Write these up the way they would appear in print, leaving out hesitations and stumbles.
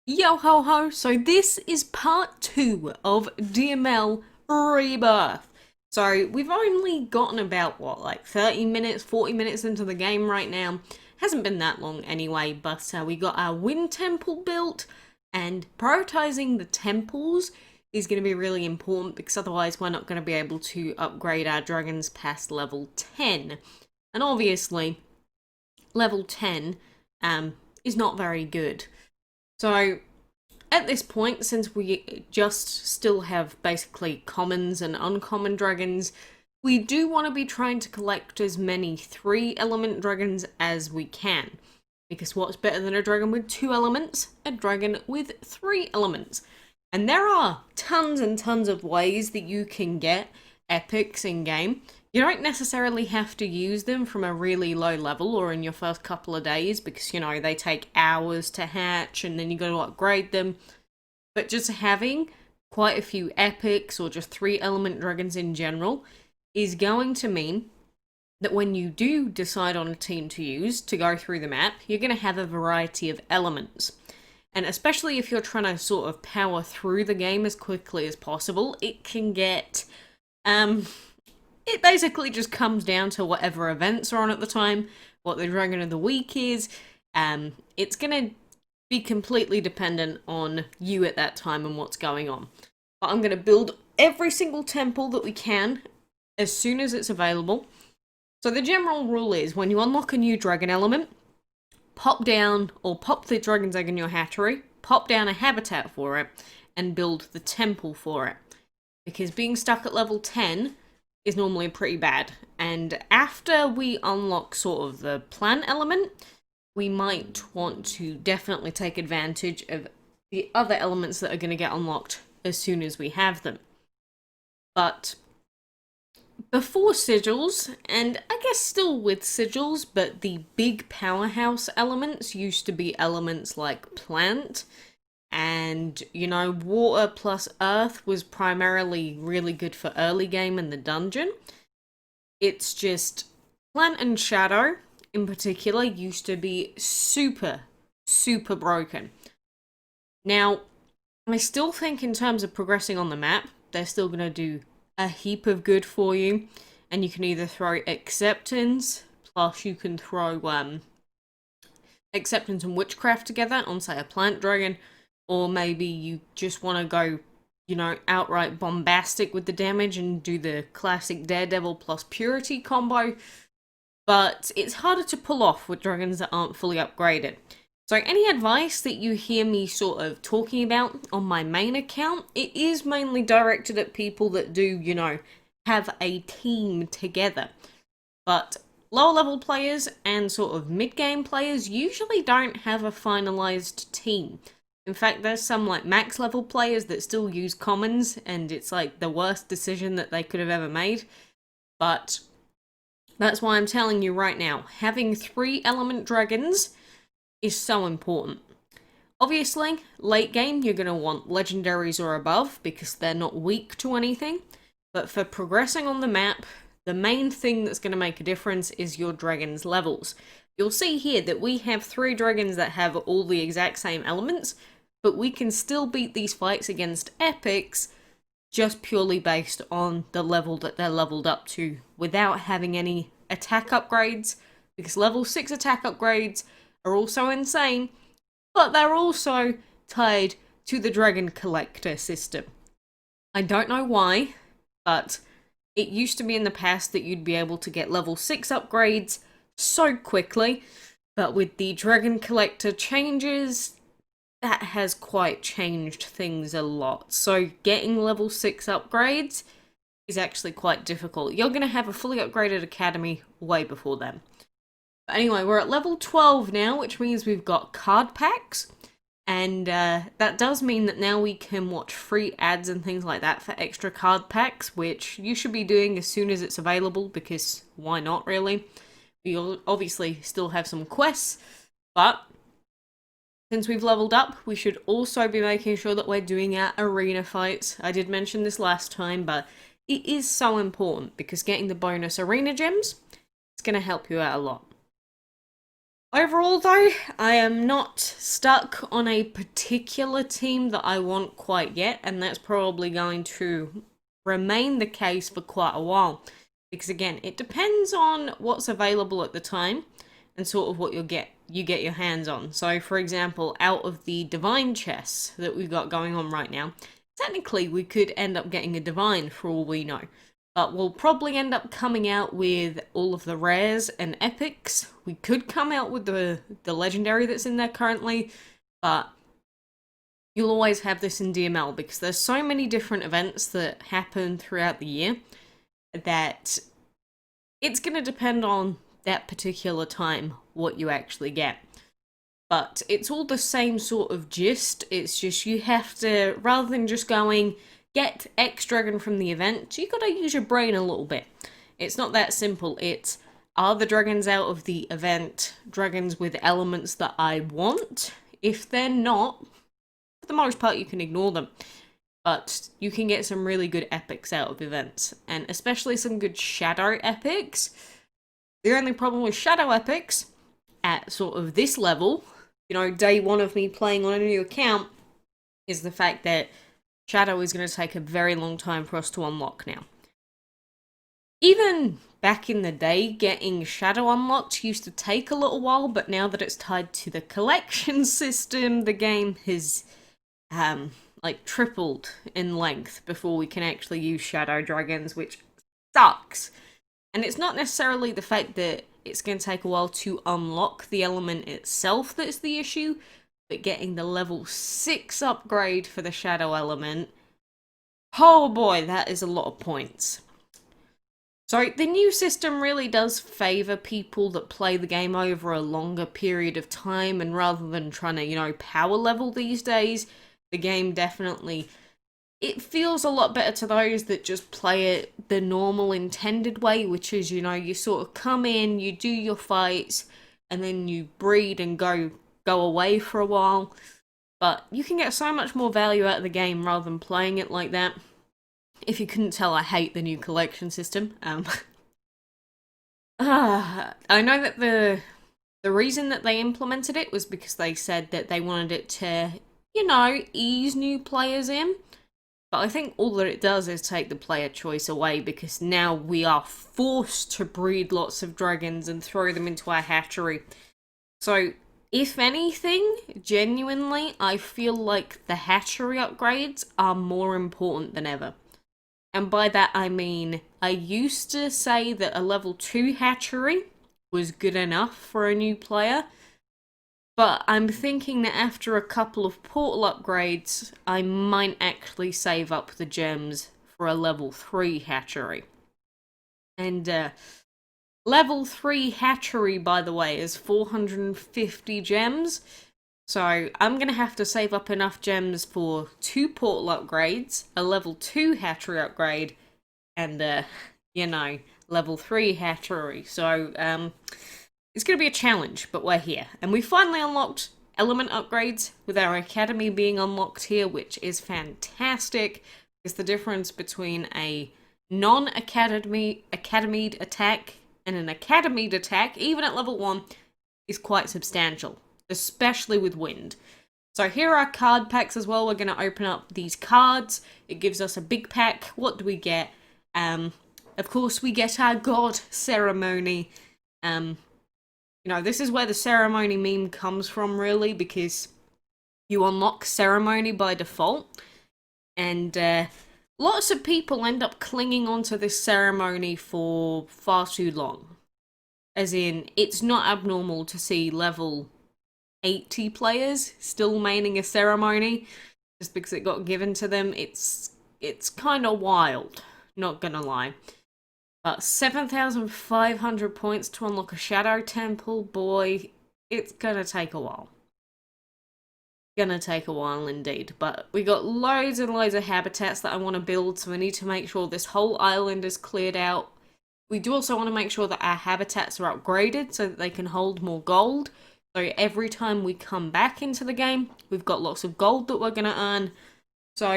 Yo ho ho, so this is part 2 of DML Rebirth. So we've only gotten about, what, like 30 minutes, 40 minutes into the game right now. Hasn't been that long anyway, but we got our wind temple built, and prioritizing the temples is going to be really important because otherwise we're not going to be able to upgrade our dragons past level 10. And obviously, level 10 is not very good. So at this point, since we just still have basically commons and uncommon dragons, we do want to be trying to collect as many 3-element dragons as we can. Because what's better than a dragon with 2 elements? A dragon with 3 elements. And there are tons and tons of ways that you can get epics in game. You don't necessarily have to use them from a really low level or in your first couple of days because, they take hours to hatch and then you got to upgrade them. But just having quite a few epics or just 3-element dragons in general is going to mean that when you do decide on a team to use to go through the map, you're going to have a variety of elements. And especially if you're trying to sort of power through the game as quickly as possible, it can get it basically just comes down to whatever events are on at the time, what the Dragon of the Week is. It's going to be completely dependent on you at that time and what's going on. But I'm going to build every single temple that we can as soon as it's available. So the general rule is when you unlock a new dragon element, pop down or pop the dragon's egg in your hatchery, pop down a habitat for it, and build the temple for it. Because being stuck at level 10 is normally pretty bad. And after we unlock sort of the plant element, we might want to definitely take advantage of the other elements that are going to get unlocked as soon as we have them. But before sigils, and I guess still with sigils, but the big powerhouse elements used to be elements like plant, and, water plus earth was primarily really good for early game in the dungeon. It's just plant and shadow, in particular, used to be super, super broken. Now, I still think in terms of progressing on the map, they're still going to do a heap of good for you. And you can either throw acceptance, plus you can throw acceptance and witchcraft together on, say, a plant dragon, or maybe you just want to go, outright bombastic with the damage and do the classic Daredevil plus Purity combo. But it's harder to pull off with dragons that aren't fully upgraded. So any advice that you hear me sort of talking about on my main account, it is mainly directed at people that do, have a team together. But lower level players and sort of mid-game players usually don't have a finalized team. In fact, there's some like max level players that still use commons, and it's like the worst decision that they could have ever made. But that's why I'm telling you right now, having 3-element dragons is so important. Obviously, late game, you're going to want legendaries or above because they're not weak to anything. But for progressing on the map, the main thing that's going to make a difference is your dragon's levels. You'll see here that we have 3 dragons that have all the exact same elements, but we can still beat these fights against epics just purely based on the level that they're leveled up to without having any attack upgrades, because level 6 attack upgrades are also insane, but they're also tied to the Dragon Collector system. I don't know why, but it used to be in the past that you'd be able to get level 6 upgrades so quickly, but with the Dragon Collector changes, that has quite changed things a lot. So getting level 6 upgrades is actually quite difficult. You're going to have a fully upgraded academy way before then. But anyway, we're at level 12 now, which means we've got card packs. And that does mean that now we can watch free ads and things like that for extra card packs, which you should be doing as soon as it's available, because why not, really? We obviously still have some quests, but since we've leveled up, we should also be making sure that we're doing our arena fights. I did mention this last time, but it is so important because getting the bonus arena gems is going to help you out a lot. Overall, though, I am not stuck on a particular team that I want quite yet, and that's probably going to remain the case for quite a while. Because again, it depends on what's available at the time and sort of what you get your hands on. So, for example, out of the divine chests that we've got going on right now, technically we could end up getting a divine for all we know. But we'll probably end up coming out with all of the rares and epics. We could come out with the legendary that's in there currently, but you'll always have this in DML because there's so many different events that happen throughout the year that it's going to depend on that particular time what you actually get. But it's all the same sort of gist. It's just you have to, rather than just going, get X dragon from the event, you gotta use your brain a little bit. It's not that simple. It's, are the dragons out of the event dragons with elements that I want? If they're not, for the most part you can ignore them. But you can get some really good epics out of events, and especially some good shadow epics. The only problem with shadow epics at sort of this level, you know, day one of me playing on a new account, is the fact that Shadow is going to take a very long time for us to unlock now. Even back in the day, getting Shadow unlocked used to take a little while, but now that it's tied to the collection system, the game has, like, tripled in length before we can actually use Shadow Dragons, which sucks. And it's not necessarily the fact that it's going to take a while to unlock the element itself that's the issue, but getting the level 6 upgrade for the shadow element, oh boy, that is a lot of points. So the new system really does favour people that play the game over a longer period of time, and rather than trying to, you know, power level these days, the game definitely, it feels a lot better to those that just play it the normal intended way, which is, you know, you sort of come in, you do your fights, and then you breed and go away for a while. But you can get so much more value out of the game rather than playing it like that. If you couldn't tell, I hate the new collection system. I know that the reason that they implemented it was because they said that they wanted it to, you know, ease new players in. But I think all that it does is take the player choice away, because now we are forced to breed lots of dragons and throw them into our hatchery. So, if anything, genuinely, I feel like the hatchery upgrades are more important than ever. And by that I mean, I used to say that a level 2 hatchery was good enough for a new player, but I'm thinking that after a couple of portal upgrades, I might actually save up the gems for a level 3 hatchery. And level 3 hatchery, by the way, is 450 gems. So I'm going to have to save up enough gems for 2 portal upgrades, a level 2 hatchery upgrade, and, you know, level 3 hatchery. So, it's going to be a challenge, but we're here. And we finally unlocked element upgrades, with our academy being unlocked here, which is fantastic, because the difference between a non-academied attack and an academied attack, even at level 1, is quite substantial, especially with wind. So here are our card packs as well. We're going to open up these cards. It gives us a big pack. What do we get? Of course, we get our God Ceremony. You know, this is where the ceremony meme comes from, really, because you unlock ceremony by default, and lots of people end up clinging onto this ceremony for far too long. As in, it's not abnormal to see level 80 players still maining a ceremony just because it got given to them. It's kind of wild, not gonna lie. But 7,500 points to unlock a Shadow Temple, boy, it's gonna take a while. Gonna take a while indeed, but we got loads and loads of habitats that I want to build, so we need to make sure this whole island is cleared out. We do also want to make sure that our habitats are upgraded so that they can hold more gold. So every time we come back into the game, we've got lots of gold that we're going to earn. So,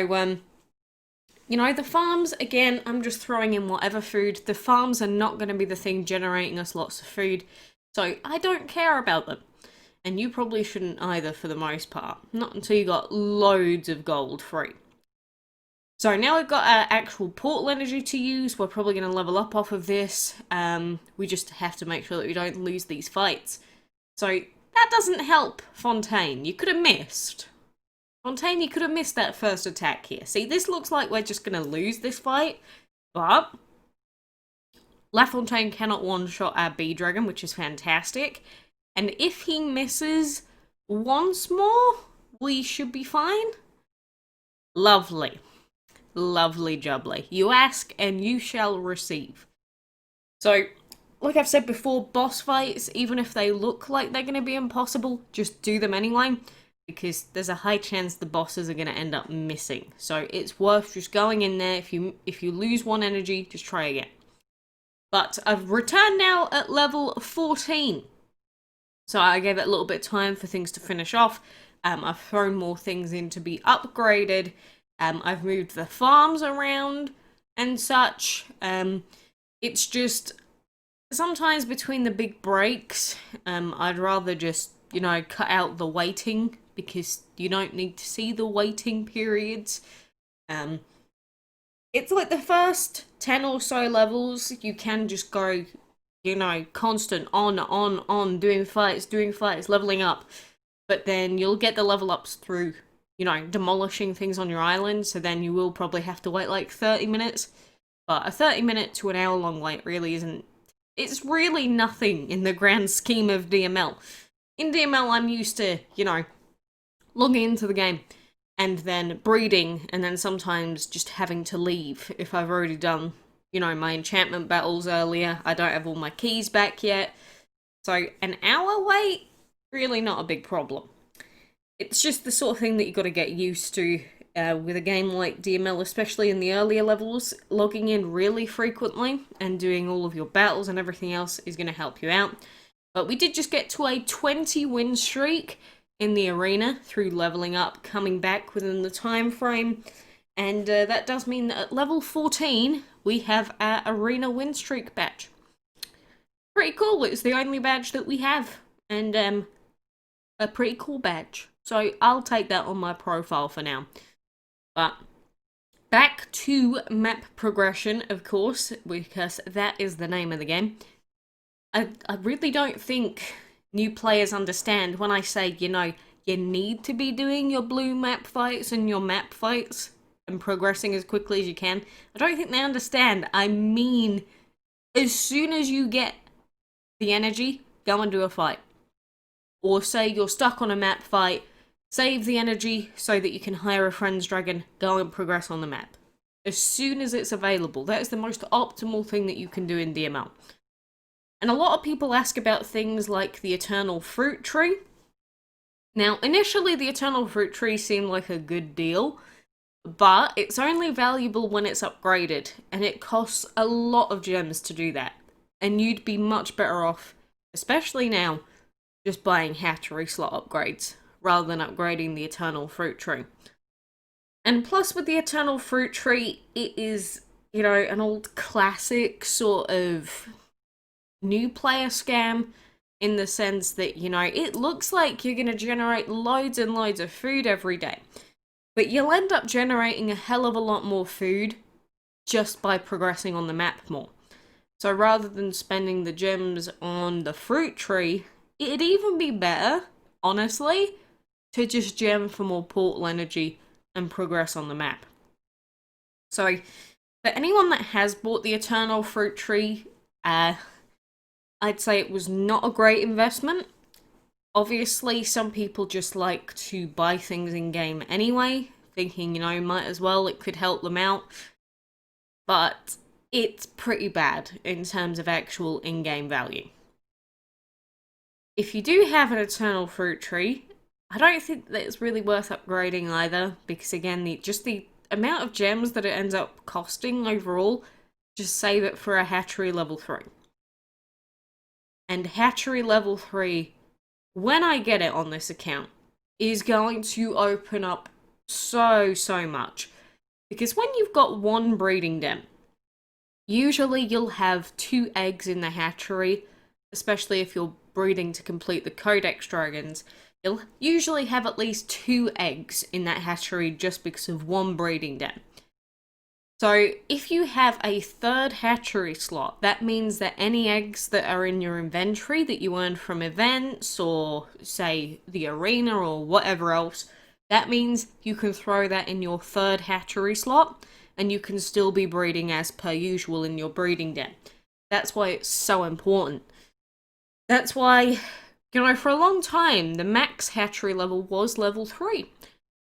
you know, the farms, again, I'm just throwing in whatever food. The farms are not going to be the thing generating us lots of food, so I don't care about them. and you probably shouldn't either for the most part. Not until you got loads of gold free. So now we've got our actual portal energy to use. We're probably going to level up off of this. We just have to make sure that we don't lose these fights. So that doesn't help Fontaine. You could have missed. Fontaine, you could have missed that first attack here. See, this looks like we're just going to lose this fight. But LaFontaine cannot one-shot our bee dragon, which is fantastic. And if he misses once more, we should be fine. Lovely. Lovely jubbly. You ask and you shall receive. So, like I've said before, boss fights, even if they look like they're going to be impossible, just do them anyway, because there's a high chance the bosses are going to end up missing. So it's worth just going in there. If you lose one energy, just try again. But I've returned now at level 14. So I gave it a little bit of time for things to finish off. I've thrown more things in to be upgraded. I've moved the farms around and such. It's just sometimes between the big breaks, I'd rather just, cut out the waiting, because you don't need to see the waiting periods. It's like the first 10 or so levels, you can just go, constant on, doing fights, leveling up. But then you'll get the level ups through, demolishing things on your island, so then you will probably have to wait like 30 minutes. But a 30-minute to an hour-long wait really isn't... It's really nothing in the grand scheme of DML. In DML, I'm used to, logging into the game and then breeding, and then sometimes just having to leave if I've already done, my enchantment battles earlier. I don't have all my keys back yet. So an hour wait, really not a big problem. It's just the sort of thing that you've got to get used to with a game like DML, especially in the earlier levels. Logging in really frequently and doing all of your battles and everything else is going to help you out. But we did just get to a 20 win streak in the arena through leveling up, coming back within the time frame. And that does mean that at level 14, we have our arena win streak badge. Pretty cool. It's the only badge that we have. And a pretty cool badge. So I'll take that on my profile for now. But back to map progression, of course, because that is the name of the game. I really don't think new players understand when I say, you need to be doing your blue map fights and your map fights and progressing as quickly as you can. I don't think they understand. I mean, as soon as you get the energy, go and do a fight. Or say you're stuck on a map fight, save the energy so that you can hire a friend's dragon, go and progress on the map. As soon as it's available. That is the most optimal thing that you can do in DML. And a lot of people ask about things like the Eternal Fruit Tree. Now, initially the Eternal Fruit Tree seemed like a good deal, but it's only valuable when it's upgraded, and it costs a lot of gems to do that. And you'd be much better off, especially now, just buying Hatchery slot upgrades, rather than upgrading the Eternal Fruit Tree. And plus with the Eternal Fruit Tree, it is, an old classic sort of new player scam, in the sense that, it looks like you're going to generate loads and loads of food every day. But you'll end up generating a hell of a lot more food just by progressing on the map more. So rather than spending the gems on the fruit tree, it'd even be better, honestly, to just gem for more portal energy and progress on the map. So, for anyone that has bought the Eternal Fruit Tree, I'd say it was not a great investment. Obviously, some people just like to buy things in-game anyway, thinking, might as well, it could help them out. But it's pretty bad in terms of actual in-game value. If you do have an Eternal Fruit Tree, I don't think that it's really worth upgrading either, because again, the amount of gems that it ends up costing overall, just save it for a Hatchery level 3. And Hatchery level 3, when I get it on this account, is going to open up so much. Because when you've got one breeding den, usually you'll have 2 eggs in the hatchery, especially if you're breeding to complete the Codex dragons, you'll usually have at least 2 eggs in that hatchery just because of one breeding den. So if you have a 3rd hatchery slot, that means that any eggs that are in your inventory that you earned from events or, say, the arena or whatever else, that means you can throw that in your 3rd hatchery slot and you can still be breeding as per usual in your breeding den. That's why it's so important. That's why, for a long time, the max hatchery level was level 3.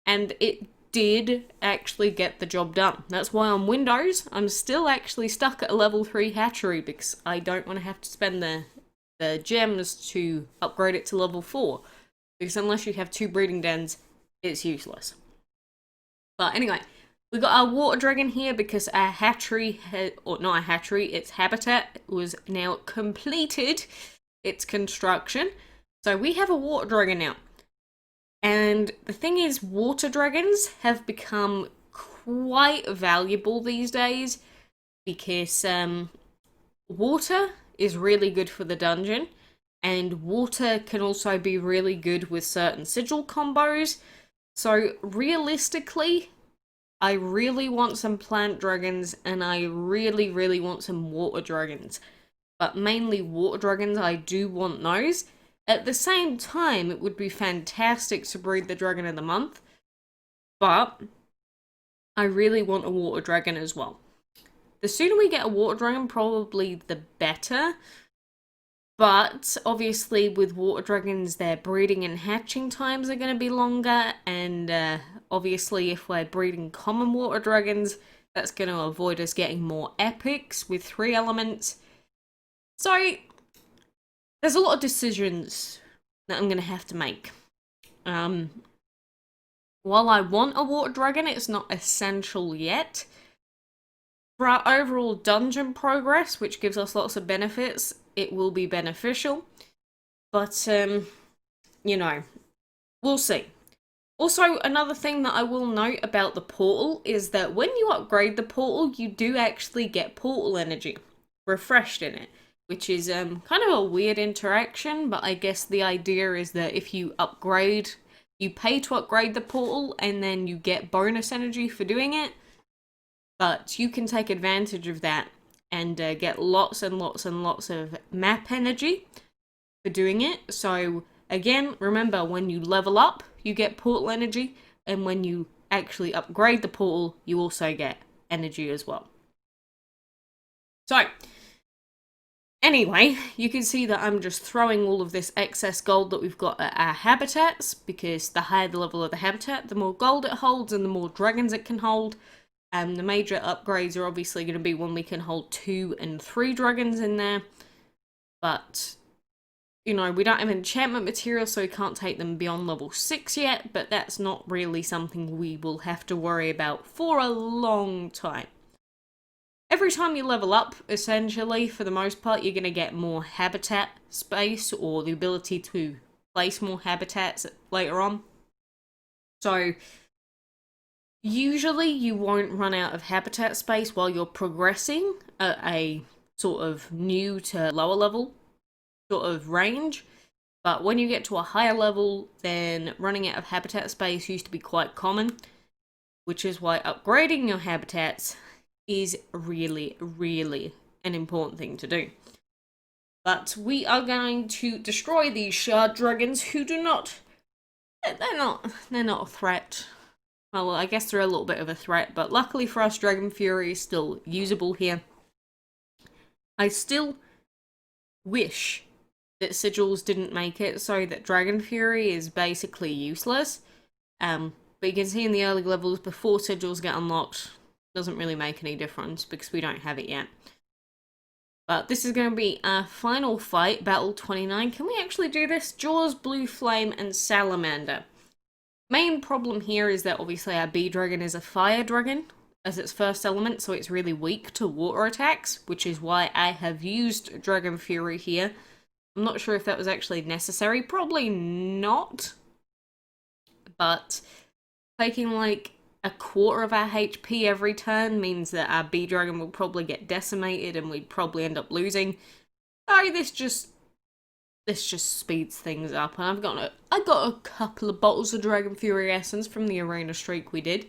And it did actually get the job done. That's why on Windows, I'm still actually stuck at a level 3 hatchery because I don't want to have to spend the gems to upgrade it to level 4. Because unless you have 2 breeding dens, it's useless. But anyway, we got our water dragon here because our hatchery, or not a hatchery, its habitat was now completed its construction. So we have a water dragon now. And the thing is, water dragons have become quite valuable these days because water is really good for the dungeon, and water can also be really good with certain sigil combos. So realistically, I really want some plant dragons and I really, really want some water dragons. But mainly water dragons, I do want those. At the same time, it would be fantastic to breed the Dragon of the Month, but I really want a Water Dragon as well. The sooner we get a Water Dragon, probably the better, but obviously with Water Dragons, their breeding and hatching times are going to be longer, and obviously if we're breeding common Water Dragons, that's going to avoid us getting more epics with 3 elements. So there's a lot of decisions that I'm going to have to make. While I want a water dragon, it's not essential yet. For our overall dungeon progress, which gives us lots of benefits, it will be beneficial. But, we'll see. Also, another thing that I will note about the portal is that when you upgrade the portal, you do actually get portal energy refreshed in it. Which is kind of a weird interaction, but I guess the idea is that if you upgrade, you pay to upgrade the portal, and then you get bonus energy for doing it. But you can take advantage of that and get lots and lots and lots of map energy for doing it. So again, remember, when you level up, you get portal energy, and when you actually upgrade the portal, you also get energy as well. So anyway, you can see that I'm just throwing all of this excess gold that we've got at our habitats, because the higher the level of the habitat, the more gold it holds and the more dragons it can hold. The major upgrades are obviously going to be when we can hold 2 and 3 dragons in there. But, we don't have enchantment material, so we can't take them beyond level 6 yet, but that's not really something we will have to worry about for a long time. Every time you level up, essentially, for the most part, you're going to get more habitat space or the ability to place more habitats later on. So, usually you won't run out of habitat space while you're progressing at a sort of new to lower level sort of range. But when you get to a higher level, then running out of habitat space used to be quite common, which is why upgrading your habitats is really, really an important thing to do. But we are going to destroy these shard dragons who they're not a threat. Well, I guess they're a little bit of a threat, but luckily for us, Dragon Fury is still usable here. I still wish that sigils didn't make it so that Dragon Fury is basically useless. But you can see in the early levels, before sigils get unlocked, doesn't really make any difference because we don't have it yet. But this is going to be our final fight, Battle 29. Can we actually do this? Jaws, Blue Flame, and Salamander. Main problem here is that obviously our bee dragon is a fire dragon as its first element, so it's really weak to water attacks, which is why I have used Dragon Fury here. I'm not sure if that was actually necessary. Probably not. But taking like a quarter of our HP every turn means that our bee dragon will probably get decimated and we'd probably end up losing. So this just this just speeds things up. And I got a couple of bottles of Dragon Fury Essence from the arena streak we did.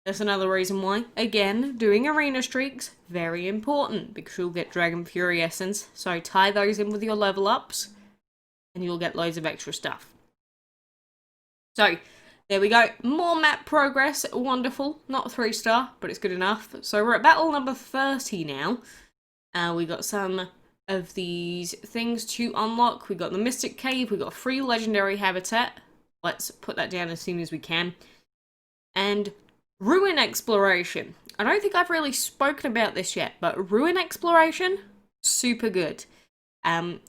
That's another reason why, again, doing arena streaks, very important, because you'll get Dragon Fury Essence. So tie those in with your level ups, and you'll get loads of extra stuff. So, there we go. More map progress. Wonderful. Not a 3-star, but it's good enough. So we're at battle number 30 now. We got some of these things to unlock. We got the Mystic Cave. We got a free legendary habitat. Let's put that down as soon as we can. And Ruin Exploration. I don't think I've really spoken about this yet, but Ruin Exploration, super good.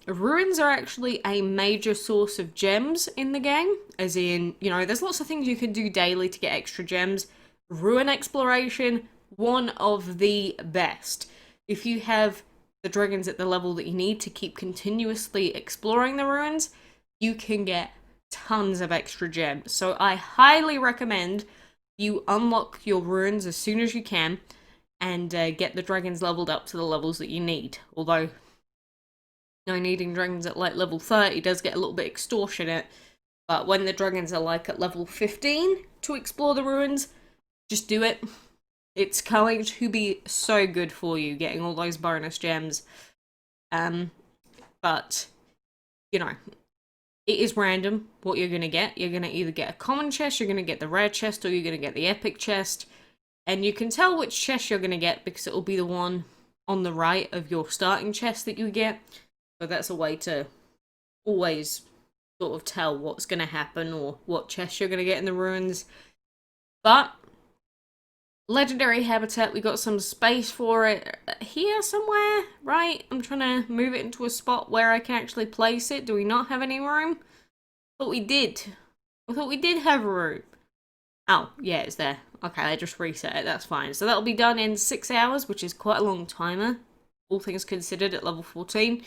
Ruins are actually a major source of gems in the game, as in, you know, there's lots of things you can do daily to get extra gems. Ruin Exploration, one of the best. If you have the dragons at the level that you need to keep continuously exploring the ruins, you can get tons of extra gems. So I highly recommend you unlock your ruins as soon as you can and get the dragons leveled up to the levels that you need. Although, needing dragons at like level 30 does get a little bit extortionate, but when the dragons are like at level 15 to explore the ruins, just do it. It's going to be so good for you, getting all those bonus gems. But, you know, it is random what you're going to get. You're going to either get a common chest, you're going to get the rare chest, or you're going to get the epic chest. And you can tell which chest you're going to get because it will be the one on the right of your starting chest that you get. So that's a way to always sort of tell what's going to happen or what chest you're going to get in the ruins. But legendary habitat, we got some space for it here somewhere, right? I'm trying to move it into a spot where I can actually place it. Do we not have any room? I thought we did. I thought we did have a room. Oh, yeah, it's there. Okay, I just reset it. That's fine. So that'll be done in 6 hours, which is quite a long timer, all things considered, at level 14.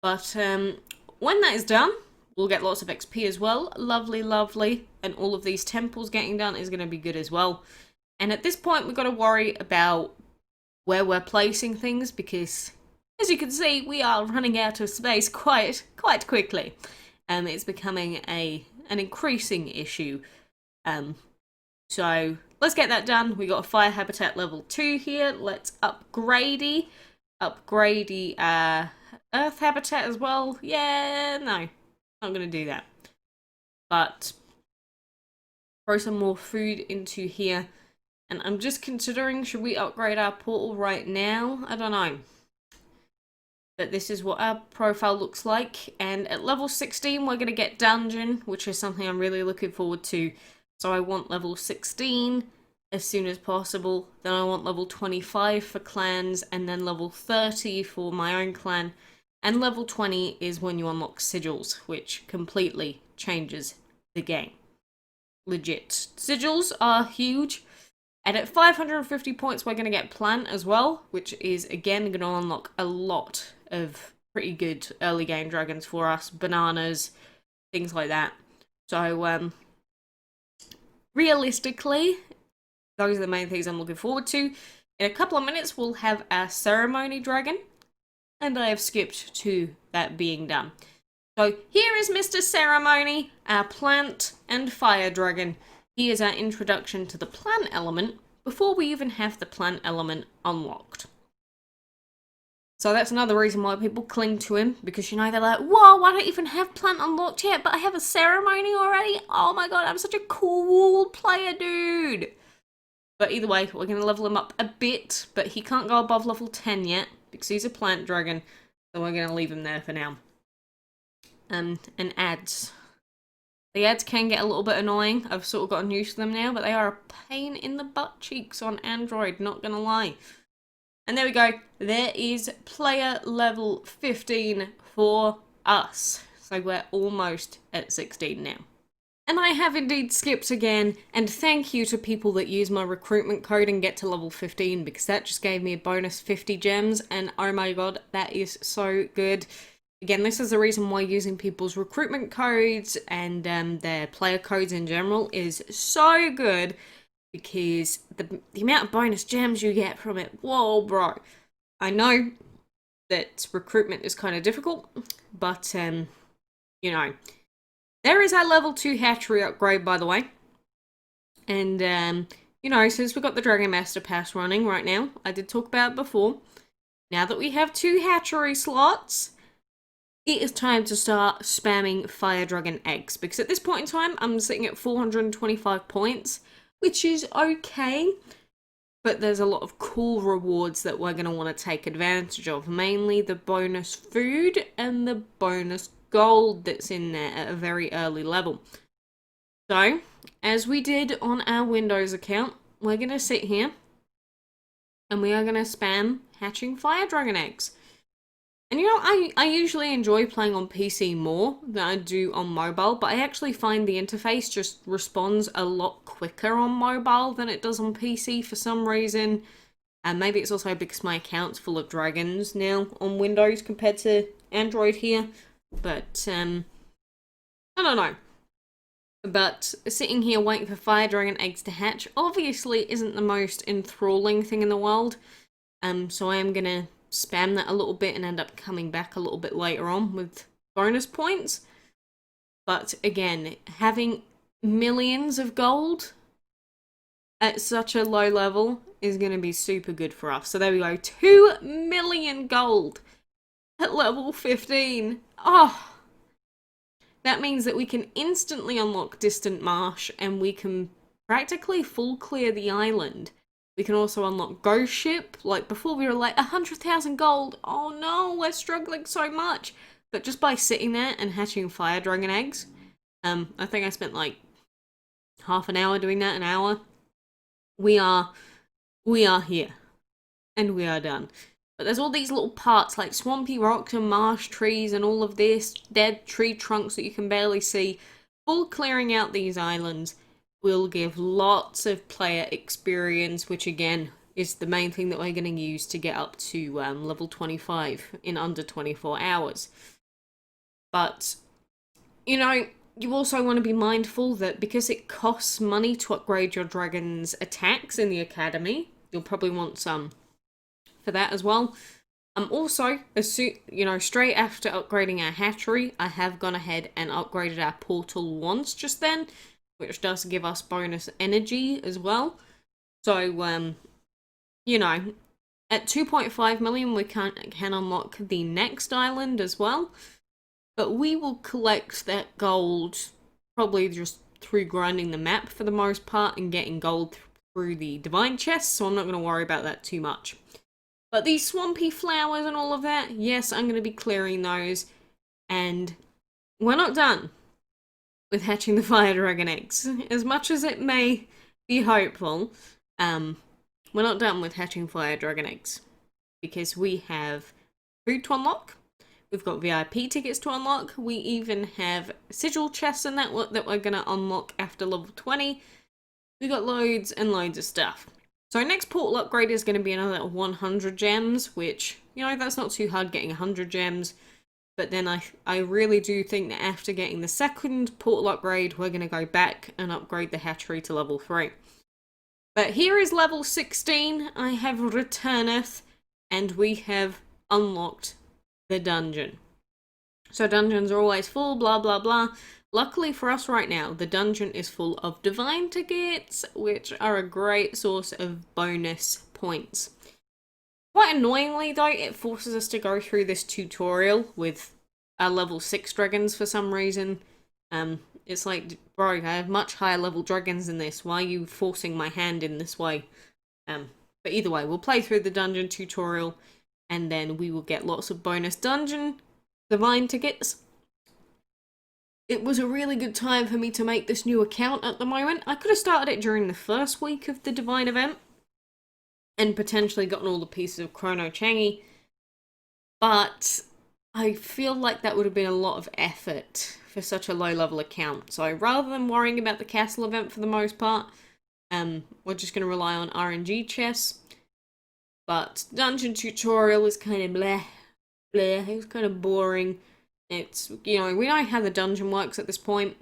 But when that is done, we'll get lots of XP as well. Lovely, lovely. And all of these temples getting done is going to be good as well. And at this point, we've got to worry about where we're placing things because, as you can see, we are running out of space quite quickly. It's becoming an increasing issue. So let's get that done. We got a fire habitat level 2 here. Let's upgrade earth habitat as well. Yeah, no, not gonna do that. But throw some more food into here. And I'm just considering, should we upgrade our portal right now? I don't know. But this is what our profile looks like. And at level 16, we're going to get dungeon, which is something I'm really looking forward to. So I want level 16 as soon as possible. Then I want level 25 for clans, and then level 30 for my own clan. And level 20 is when you unlock sigils, which completely changes the game. Legit. Sigils are huge. And at 550 points, we're going to get plant as well, which is, again, going to unlock a lot of pretty good early game dragons for us. Bananas, things like that. So, realistically, those are the main things I'm looking forward to. In a couple of minutes, we'll have our ceremony dragon. And I have skipped to that being done. So, here is Mr. Ceremony, our plant and fire dragon. He is our introduction to the plant element before we even have the plant element unlocked. So that's another reason why people cling to him, because, you know, they're like, whoa, I don't even have plant unlocked yet, but I have a ceremony already? Oh my god, I'm such a cool player, dude! But either way, we're going to level him up a bit, but he can't go above level 10 yet, because he's a plant dragon, so we're going to leave him there for now. And ads. The ads can get a little bit annoying. I've sort of gotten used to them now, but they are a pain in the butt cheeks on Android, not gonna lie. And there we go. There is player level 15 for us. So we're almost at 16 now. And I have indeed skipped again, and thank you to people that use my recruitment code and get to level 15, because that just gave me a bonus 50 gems, and oh my god, that is so good. Again, this is the reason why using people's recruitment codes and their player codes in general is so good, because the amount of bonus gems you get from it, whoa, bro. I know that recruitment is kind of difficult, but, you know, there is our level 2 hatchery upgrade, by the way. And, you know, since we've got the Dragon Master Pass running right now, I did talk about it before, now that we have 2 hatchery slots, it is time to start spamming Fire Dragon eggs, because at this point in time, I'm sitting at 425 points, which is okay, but there's a lot of cool rewards that we're going to want to take advantage of, mainly the bonus food and the bonus gold that's in there at a very early level. So, as we did on our Windows account, we're going to sit here and we are going to spam hatching Fire Dragon eggs. And you know, I usually enjoy playing on PC more than I do on mobile, but I actually find the interface just responds a lot quicker on mobile than it does on PC for some reason. And maybe it's also because my account's full of dragons now on Windows compared to Android here. But, I don't know. But sitting here waiting for Fire Dragon eggs to hatch obviously isn't the most enthralling thing in the world. So I am gonna spam that a little bit and end up coming back a little bit later on with bonus points. But again, having millions of gold at such a low level is going to be super good for us. So there we go, 2 million gold at level 15. Oh, that means that we can instantly unlock Distant Marsh and we can practically full clear the island. We can also unlock Ghost Ship. Like, before we were like, 100,000 gold. Oh no, we're struggling so much. But just by sitting there and hatching Fire Dragon eggs, I think I spent like half an hour doing that, an hour. We are here. And we are done. But there's all these little parts like swampy rocks and marsh trees and all of this, dead tree trunks that you can barely see. Full clearing out these islands will give lots of player experience, which again is the main thing that we're going to use to get up to level 25 in under 24 hours. But, you know, you also want to be mindful that because it costs money to upgrade your dragon's attacks in the academy, you'll probably want some for that as well. Also, straight after upgrading our hatchery, I have gone ahead and upgraded our portal once just then, which does give us bonus energy as well. So, you know, at 2.5 million, we can unlock the next island as well. But we will collect that gold probably just through grinding the map for the most part and getting gold through the divine chests, so I'm not going to worry about that too much. But these swampy flowers and all of that, yes, I'm going to be clearing those. And we're not done with hatching the Fire Dragon eggs. As much as it may be hopeful, we're not done with hatching Fire Dragon eggs. Because we have food to unlock, we've got VIP tickets to unlock, we even have sigil chests and that we're going to unlock after level 20. We got loads and loads of stuff. So our next portal upgrade is going to be another 100 gems, which, you know, that's not too hard getting 100 gems. But then I really do think that after getting the second portal upgrade, we're going to go back and upgrade the hatchery to level 3. But here is level 16. I have returneth, and we have unlocked the dungeon. So dungeons are always full, blah, blah, blah. Luckily for us right now, the dungeon is full of divine tickets, which are a great source of bonus points. Quite annoyingly though, it forces us to go through this tutorial with our level 6 dragons for some reason. It's like, bro, I have much higher level dragons than this, why are you forcing my hand in this way? But either way, we'll play through the dungeon tutorial, and then we will get lots of bonus dungeon divine tickets. It was a really good time for me to make this new account at the moment. I could have started it during the first week of the divine event, and potentially gotten all the pieces of Chrono Changi, but I feel like that would have been a lot of effort for such a low level account. So rather than worrying about the castle event for the most part, we're just going to rely on RNG chests. But dungeon tutorial is kind of bleh, it was kind of boring. It's, you know, we know how the dungeon works at this point.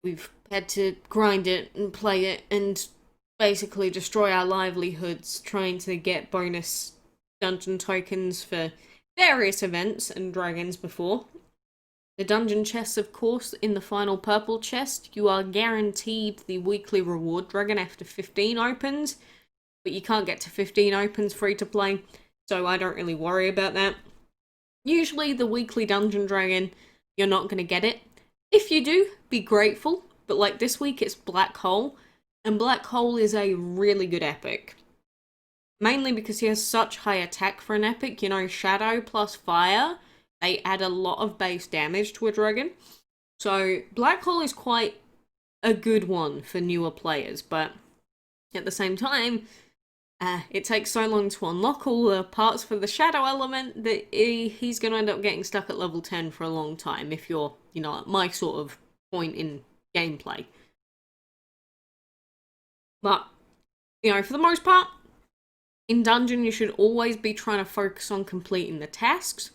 We've had to grind it and play it and basically destroy our livelihoods trying to get bonus dungeon tokens for various events and dragons before. The dungeon chests, of course, in the final purple chest, you are guaranteed the weekly reward dragon after 15 opens, but you can't get to 15 opens free to play, so I don't really worry about that. Usually the weekly dungeon dragon, you're not going to get it. If you do, be grateful, but like this week it's Black Hole, and Black Hole is a really good epic. Mainly because he has such high attack for an epic, you know, Shadow plus Fire, they add a lot of base damage to a dragon. So Black Hole is quite a good one for newer players, but at the same time, it takes so long to unlock all the parts for the Shadow element that he's going to end up getting stuck at level 10 for a long time if you're, you know, at my sort of point in gameplay. But, you know, for the most part, in dungeon you should always be trying to focus on completing the tasks.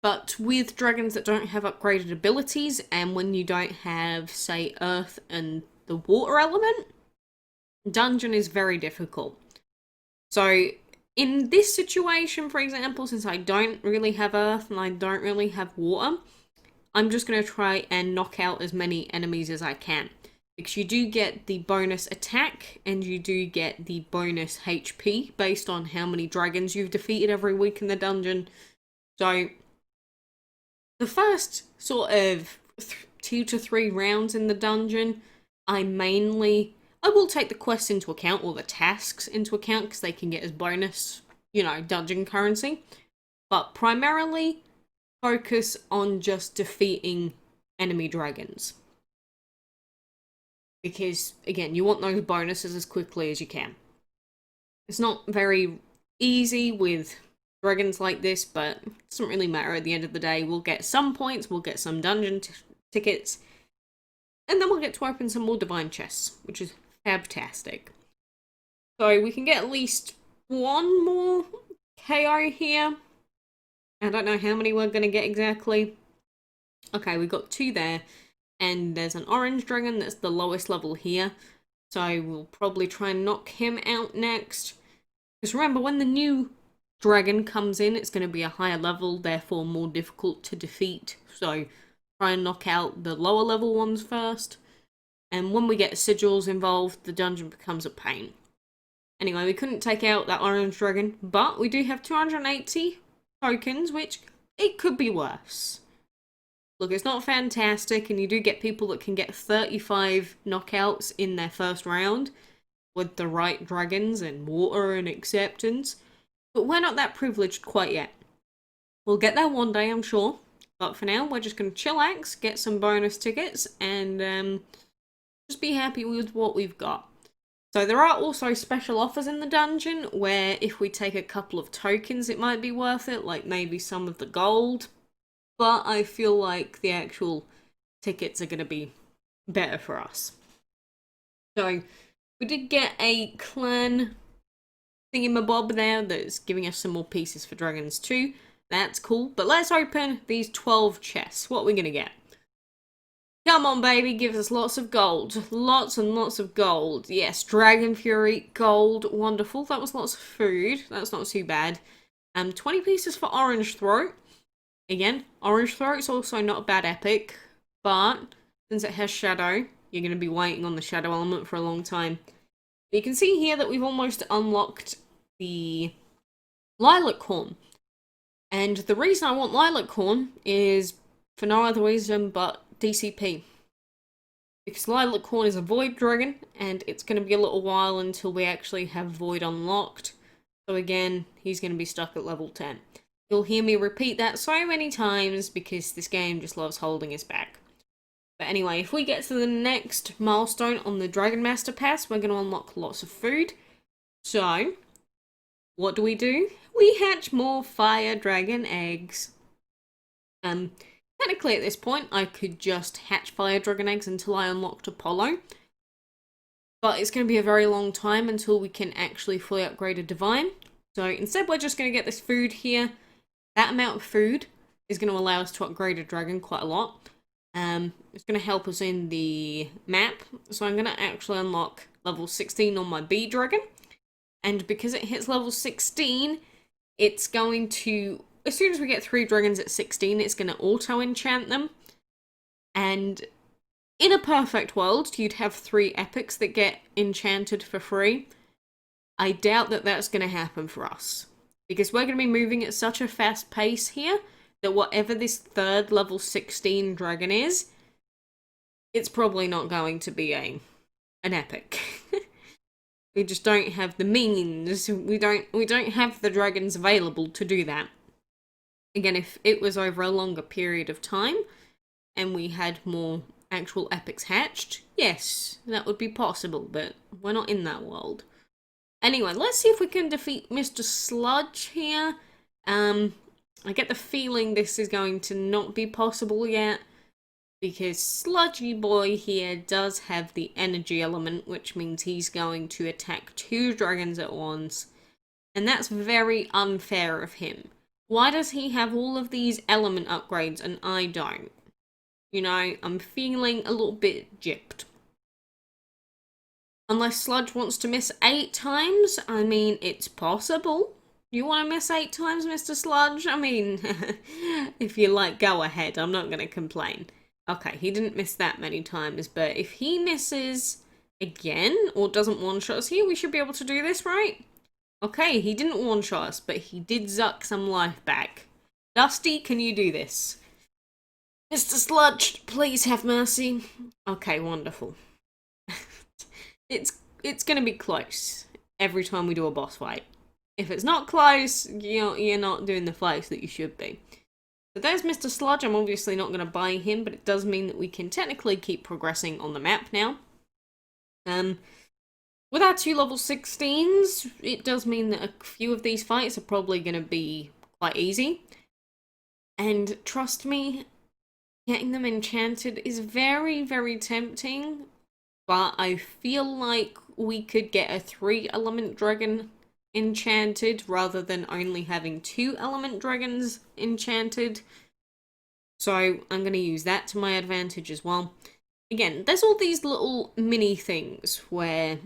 But with dragons that don't have upgraded abilities, and when you don't have, say, earth and the water element, dungeon is very difficult. So, in this situation, for example, since I don't really have earth and I don't really have water, I'm just going to try and knock out as many enemies as I can. Because you do get the bonus attack, and you do get the bonus HP based on how many dragons you've defeated every week in the dungeon. So, the first sort of 2 to 3 rounds in the dungeon, I will take the quests into account, or the tasks into account, because they can get as bonus, you know, dungeon currency. But primarily, focus on just defeating enemy dragons. Because, again, you want those bonuses as quickly as you can. It's not very easy with dragons like this, but it doesn't really matter at the end of the day. We'll get some points, we'll get some dungeon tickets, and then we'll get to open some more divine chests, which is fabtastic. So we can get at least one more KO here. I don't know how many we're going to get exactly. Okay, we got 2 there, and there's an orange dragon that's the lowest level here, so we'll probably try and knock him out next. Because remember, when the new dragon comes in, it's going to be a higher level, therefore more difficult to defeat. So try and knock out the lower level ones first. And when we get sigils involved, the dungeon becomes a pain. Anyway, we couldn't take out that orange dragon, but we do have 280 tokens, which it could be worse. Look, it's not fantastic, and you do get people that can get 35 knockouts in their first round with the right dragons and water and acceptance. But we're not that privileged quite yet. We'll get there one day, I'm sure. But for now, we're just going to chillax, get some bonus tickets, and just be happy with what we've got. So there are also special offers in the dungeon, where if we take a couple of tokens, it might be worth it, like maybe some of the gold. But I feel like the actual tickets are going to be better for us. So we did get a clan thingamabob there that's giving us some more pieces for dragons too. That's cool. But let's open these 12 chests. What are we going to get? Come on, baby. Give us lots of gold. Lots and lots of gold. Yes, Dragon Fury, gold. Wonderful. That was lots of food. That's not too bad. 20 pieces for Orange Throat. Again, Orange Throat's also not a bad epic. But since it has Shadow, you're going to be waiting on the Shadow element for a long time. You can see here that we've almost unlocked the Lilac Corn. And the reason I want Lilac Corn is for no other reason but DCP. Because Lilac Corn is a Void Dragon, and it's going to be a little while until we actually have Void unlocked. So again, he's going to be stuck at level 10. You'll hear me repeat that so many times because this game just loves holding us back. But anyway, if we get to the next milestone on the Dragon Master Pass, we're going to unlock lots of food. So, what do? We hatch more fire dragon eggs. Technically at this point, I could just hatch fire dragon eggs until I unlocked Apollo. But it's going to be a very long time until we can actually fully upgrade a divine. So instead, we're just going to get this food here. That amount of food is going to allow us to upgrade a dragon quite a lot. It's going to help us in the map. So I'm going to actually unlock level 16 on my bee dragon. And because it hits level 16, it's going to, as soon as we get 3 dragons at 16, it's going to auto-enchant them. And in a perfect world, you'd have 3 epics that get enchanted for free. I doubt that that's going to happen for us. Because we're going to be moving at such a fast pace here that whatever this 3rd level 16 dragon is, it's probably not going to be an epic. We just don't have the means. We don't have the dragons available to do that. Again, if it was over a longer period of time and we had more actual epics hatched, yes, that would be possible, but we're not in that world. Anyway, let's see if we can defeat Mr. Sludge here. I get the feeling this is going to not be possible yet, because Sludgy Boy here does have the energy element, which means he's going to attack 2 dragons at once, and that's very unfair of him. Why does he have all of these element upgrades and I don't? You know, I'm feeling a little bit gypped. Unless Sludge wants to miss 8 times, I mean, it's possible. You want to miss 8 times, Mr. Sludge? I mean, if you like, go ahead, I'm not going to complain. Okay, he didn't miss that many times, but if he misses again, or doesn't one-shot us here, we should be able to do this, right? Okay, he didn't one-shot us, but he did zuck some life back. Dusty, can you do this? Mr. Sludge, please have mercy. Okay, wonderful. It's gonna be close every time we do a boss fight. If it's not close, you're not doing the fights that you should be. So there's Mr. Sludge. I'm obviously not going to buy him, but it does mean that we can technically keep progressing on the map now. With our 2 level 16s, it does mean that a few of these fights are probably going to be quite easy. And trust me, getting them enchanted is very, very tempting, but I feel like we could get a 3-element dragon enchanted rather than only having 2-element dragons enchanted. So I'm going to use that to my advantage as well. Again, there's all these little mini things where,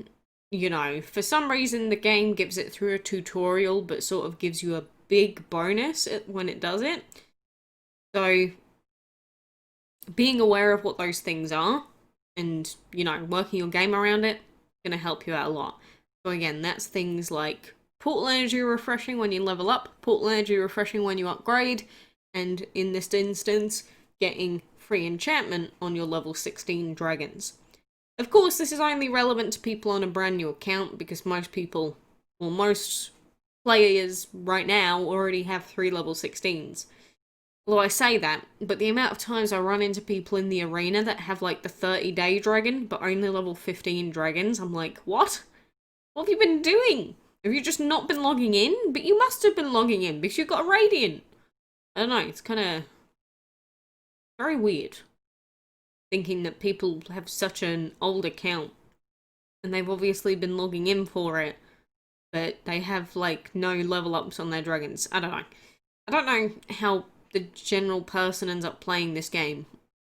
you know, for some reason the game gives it through a tutorial but sort of gives you a big bonus when it does it. So being aware of what those things are and, you know, working your game around it is going to help you out a lot. So again, that's things like portal energy refreshing when you level up, portal energy refreshing when you upgrade, and in this instance, getting free enchantment on your level 16 dragons. Of course, this is only relevant to people on a brand new account because most people, or most players right now already have 3 level 16s. Although I say that, but the amount of times I run into people in the arena that have like the 30-day dragon, but only level 15 dragons, I'm like, what? What have you been doing? Have you just not been logging in? But you must have been logging in because you've got a Radiant. I don't know, it's kind of very weird. Thinking that people have such an old account and they've obviously been logging in for it, but they have like no level ups on their dragons. I don't know. I don't know how the general person ends up playing this game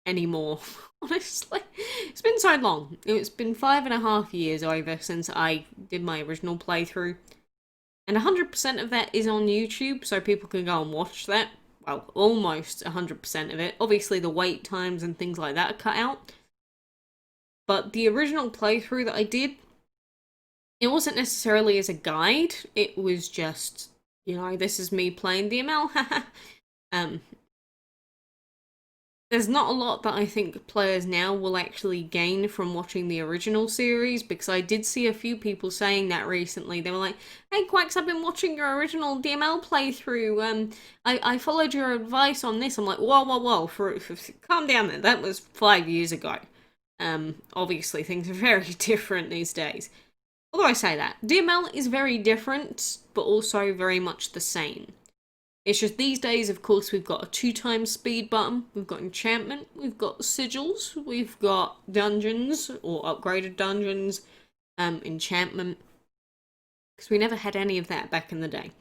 anymore. Honestly, it's been so long. It's been 5.5 years over since I did my original playthrough, and 100% of that is on YouTube, so people can go and watch that. Well, almost 100% of it. Obviously, the wait times and things like that are cut out. But the original playthrough that I did, it wasn't necessarily as a guide. It was just, you know, this is me playing DML. There's not a lot that I think players now will actually gain from watching the original series, because I did see a few people saying that recently. They were like, hey Quacks, I've been watching your original DML playthrough, I followed your advice on this. I'm like, whoa, calm down there, that was 5 years ago. Obviously things are very different these days. Although I say that, DML is very different, but also very much the same. It's just these days, of course, we've got a 2x speed button, we've got enchantment, we've got sigils, we've got dungeons, or upgraded dungeons, enchantment, because we never had any of that back in the day.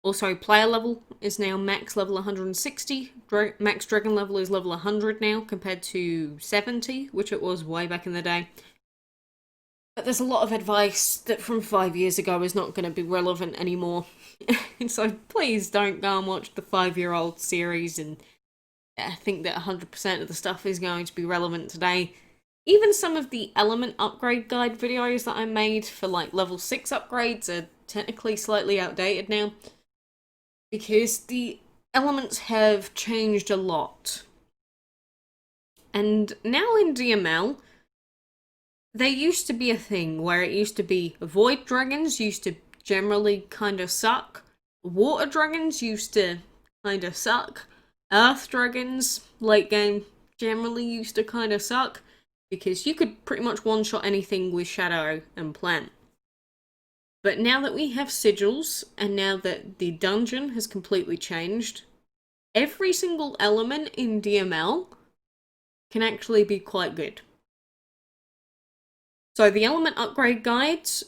Also, player level is now max level 160, max dragon level is level 100 now, compared to 70, which it was way back in the day. But there's a lot of advice that from 5 years ago is not going to be relevant anymore. So please don't go and watch the 5-year-old series and think that 100% of the stuff is going to be relevant today. Even some of the element upgrade guide videos that I made for like level 6 upgrades are technically slightly outdated now, because the elements have changed a lot. And now in DML, there used to be a thing where it used to be void dragons used to generally kind of suck, water dragons used to kind of suck, earth dragons late game generally used to kind of suck, because you could pretty much one-shot anything with shadow and plant. But now that we have sigils, and now that the dungeon has completely changed, every single element in DML can actually be quite good. So the element upgrade guides,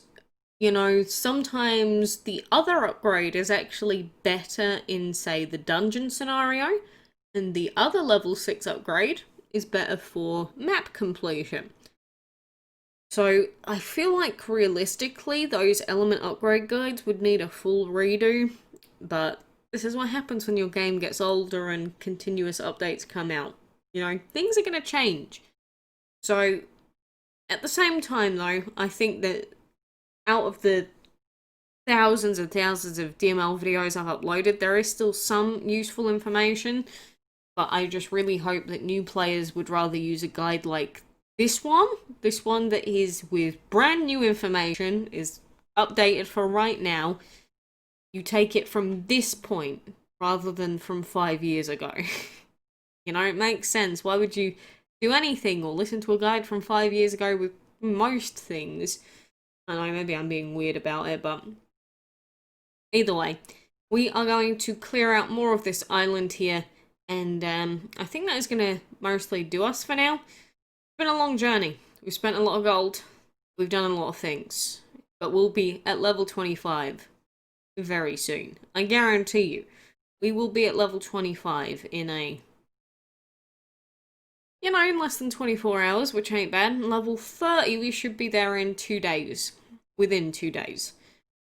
you know, sometimes the other upgrade is actually better in, say, the dungeon scenario, and the other level 6 upgrade is better for map completion. So I feel like realistically those element upgrade guides would need a full redo, but this is what happens when your game gets older and continuous updates come out. You know, things are going to change. So at the same time though, I think that out of the thousands and thousands of DML videos I've uploaded, there is still some useful information, but I just really hope that new players would rather use a guide like this one that is with brand new information, is updated for right now. You take it from this point rather than from 5 years ago. You know, it makes sense. Why would you do anything or listen to a guide from 5 years ago with most things? I know, maybe I'm being weird about it, but either way, we are going to clear out more of this island here, and I think that is going to mostly do us for now. It's been a long journey. We've spent a lot of gold. We've done a lot of things. But we'll be at level 25 very soon. I guarantee you. We will be at level 25 in a... you know, in less than 24 hours, which ain't bad. Level 30, we should be there in 2 days. Within 2 days.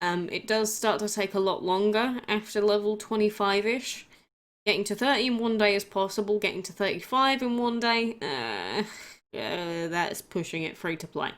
It does start to take a lot longer after level 25-ish. Getting to 30 in 1 day is possible. Getting to 35 in 1 day, that's pushing it free to play.